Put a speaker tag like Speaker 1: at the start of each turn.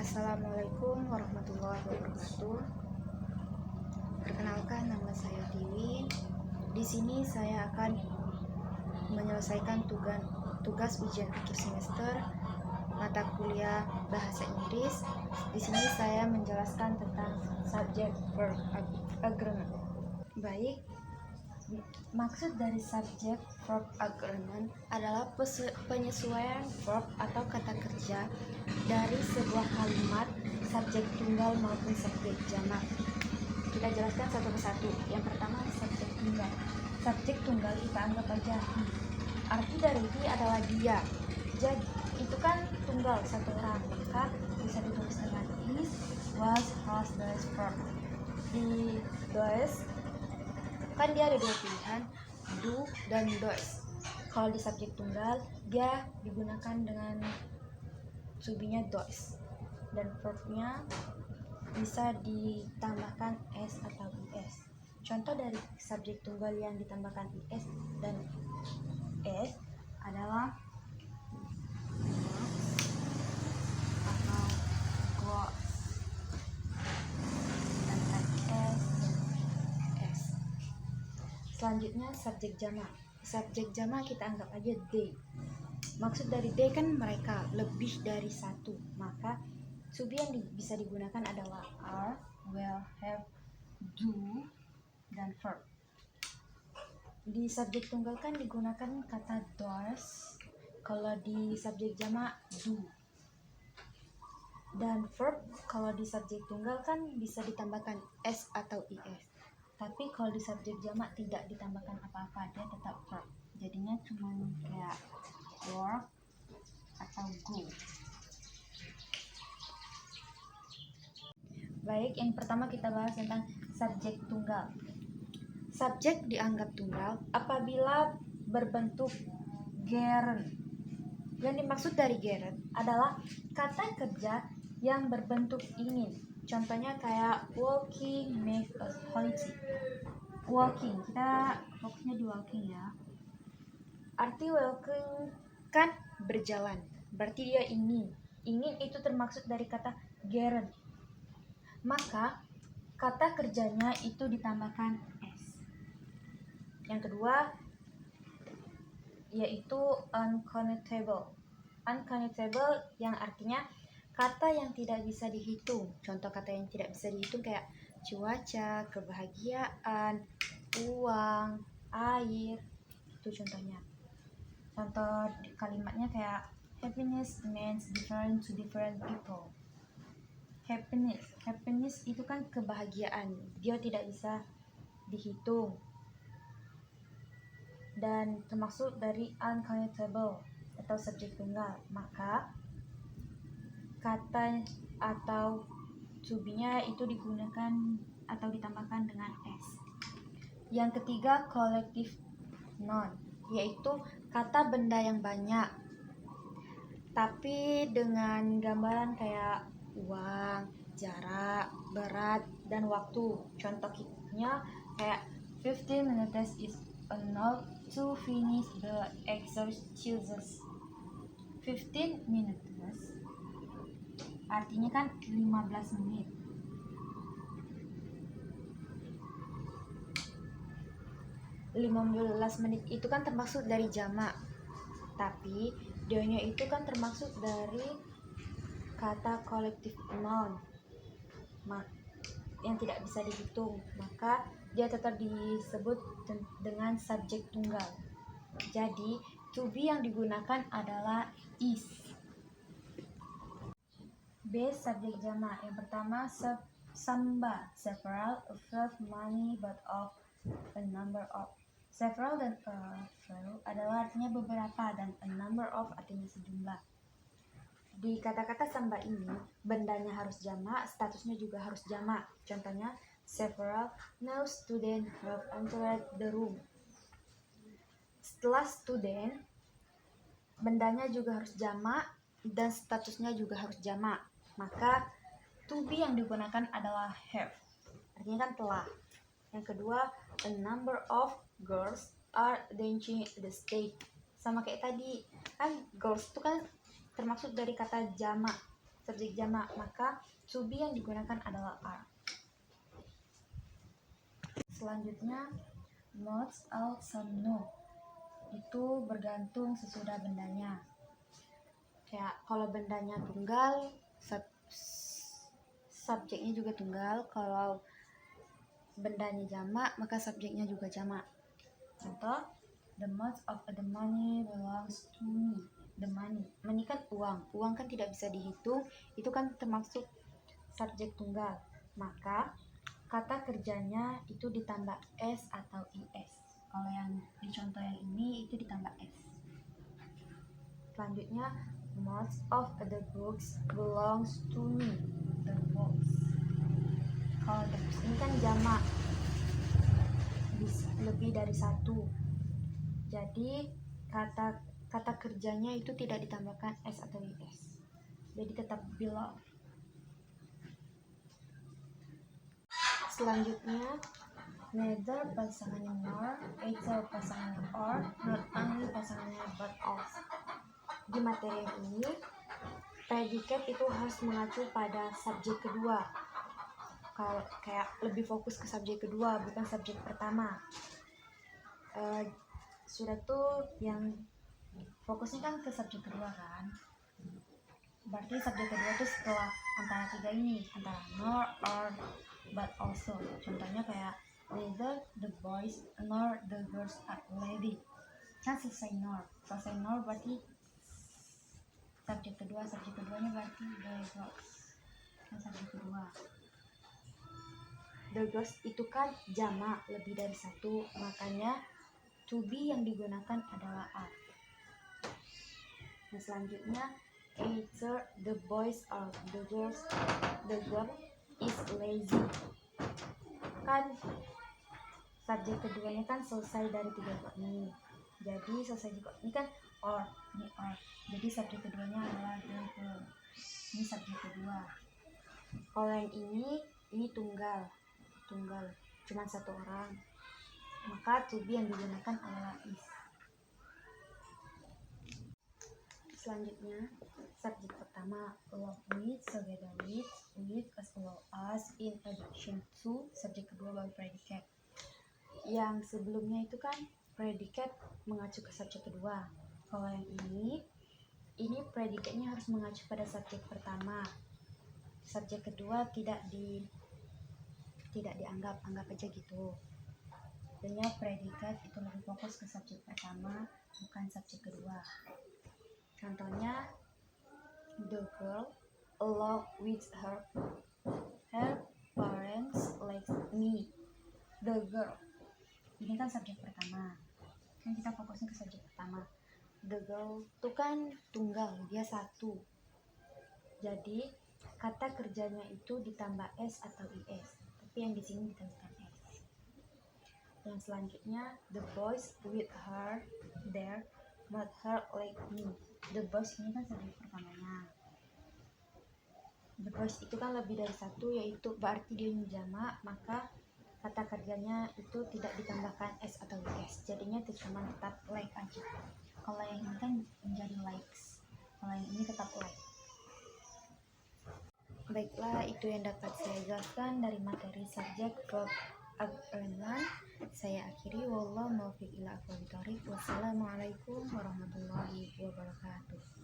Speaker 1: Assalamualaikum warahmatullahi wabarakatuh. Perkenalkan, nama saya Tiwin. Di sini saya akan menyelesaikan tugas ujian akhir semester mata kuliah bahasa Inggris. Di sini saya menjelaskan tentang subject verb agreement. Baik, maksud dari subject verb agreement adalah penyesuaian verb atau kata kerja dari sebuah kalimat subjek tunggal maupun subjek jamak. Kita jelaskan satu persatu. Yang pertama, subjek tunggal. Subjek tunggal kita anggap aja he. Arti dari he adalah dia. Jadi itu kan tunggal, satu orang, maka bisa ditulis dengan is, was, has, does, verb. Di does kan dia ada dua pilihan, do dan does. Kalau di subjek tunggal dia digunakan dengan to-be-nya does dan verbnya bisa ditambahkan s atau is. Contoh dari subjek tunggal yang ditambahkan is dan s adalah atau goes dan s. Selanjutnya subjek jamak. Subjek jamak kita anggap aja they. Maksud dari they kan mereka, lebih dari satu. Maka to be yang bisa digunakan adalah are, will, have, do, dan verb. Di subjek tunggal kan digunakan kata does. Kalau di subjek jamak do. Dan verb kalau di subjek tunggal kan bisa ditambahkan s atau is. Tapi kalau di subjek jamak tidak ditambahkan apa-apa, dia tetap verb. Jadinya cuma kayak work atau go. Baik, yang pertama kita bahas tentang subjek tunggal. Subjek dianggap tunggal apabila berbentuk gerund. Yang dimaksud dari gerund adalah kata kerja yang berbentuk ingin. Contohnya kayak walking, make a holiday. Walking, kita fokusnya di walking ya. Arti walking kan berjalan, berarti dia ingin. Ingin itu termaksud dari kata gerund. Maka kata kerjanya itu ditambahkan s. Yang kedua yaitu uncountable. Uncountable yang artinya kata yang tidak bisa dihitung. Contoh kata yang tidak bisa dihitung kayak cuaca, kebahagiaan, uang, air. Itu contohnya. Contoh kalimatnya kayak happiness means different to different people. Happiness itu kan kebahagiaan. Dia tidak bisa dihitung. Dan termasuk dari uncountable atau subjek tunggal. Maka kata atau to be-nya itu digunakan atau ditambahkan dengan s. Yang ketiga, collective noun, yaitu kata benda yang banyak tapi dengan gambaran kayak uang, jarak, berat, dan waktu. Contohnya kayak 15 minutes is enough to finish the exercises. 15 minutes artinya kan 15 menit. Menit itu kan termasuk dari jamak. Tapi dionya itu kan termasuk dari kata collective noun yang tidak bisa dihitung. Maka dia tetap disebut dengan subjek tunggal. Jadi to be yang digunakan adalah is. B. Subjek jamak. Yang pertama samba, several, a few, many, but of, a number of. Several dan a few adalah artinya beberapa dan a number of artinya sejumlah. Di kata-kata samba ini bendanya harus jamak, statusnya juga harus jamak. Contohnya several, no student have entered the room. Setelah student bendanya juga harus jamak dan statusnya juga harus jamak. Maka to be yang digunakan adalah have. Artinya kan telah. Yang kedua, a number of girls are dancing the stage. Sama kayak tadi, kan girls itu kan termaksud dari kata jamak. subjek jamak, maka to be yang digunakan adalah are. Selanjutnya most, all, some, no. Itu bergantung sesudah bendanya. Kayak kalau bendanya tunggal, subjeknya juga tunggal. Kalau bendanya jamak, maka subjeknya juga jamak. Contoh, the most of the money belongs to me. The money, money kan uang. Uang kan tidak bisa dihitung, itu kan termasuk subjek tunggal. Maka kata kerjanya itu ditambah s atau is. Kalau yang di contoh yang ini itu ditambah s. Selanjutnya, most of the books belongs to me. The books. Kalau the books ini kan jamak, lebih dari satu. Jadi kata kerjanya itu tidak ditambahkan s atau is. Jadi tetap belong. Selanjutnya, neither pasangannya nor, either pasangannya or, not only pasangannya but also. Di materi yang ini, predikat itu harus mengacu pada subjek kedua. Kalau kayak lebih fokus ke subjek kedua, bukan subjek pertama. Sudah tuh yang fokusnya kan ke subjek kedua kan. Berarti subjek kedua tuh setelah antara tiga ini, antara nor, or, but also. Contohnya kayak neither the boys nor the girls are lady. Kan selesai nor berarti subjek keduanya berarti the girls. Kan subjek kedua. The girls itu kan jamak, lebih dari satu, makanya to be yang digunakan adalah are. Nah, selanjutnya, either the boys or the girl is lazy. Kan subjek keduanya kan selesai dari tiga ini. Jadi selesai juga ini kan or, ini or. Jadi subjek keduanya adalah the girl. Ini subjek kedua. Kalau yang ini tunggal, cuma satu orang. Maka to be yang digunakan adalah is. Selanjutnya, subjek pertama along with, together with as well as, in addition to. Subjek kedua baru predikat. Yang sebelumnya itu kan predikat mengacu ke subjek kedua. Kalau yang ini predikatnya harus mengacu pada subjek pertama. Subjek kedua tidak dianggap aja gitu. Artinya predikat itu lebih fokus ke subjek pertama, bukan subjek kedua. Contohnya, the girl along with her parents like me. The girl ini kan subjek pertama, kan kita fokusnya ke subjek pertama. The girl itu kan tunggal, dia satu. Jadi kata kerjanya itu ditambah s atau is, tapi yang di sini ditambahkan s. Yang selanjutnya, the boys with her there but her like me. The boys ini kan subjek pertamanya. The boys itu kan lebih dari satu, yaitu berarti dia jamak, maka kata kerjanya itu tidak ditambahkan s atau is, jadinya itu cuma tetap like aja. Kalau yang ini kan menjadi likes, kalau yang ini tetap like. Baiklah, itu yang dapat saya jelaskan dari materi subjek verb agreement. Saya akhiri, wallahu muwaffiq ila aqwamit thoriq. Wassalamualaikum warahmatullahi wabarakatuh.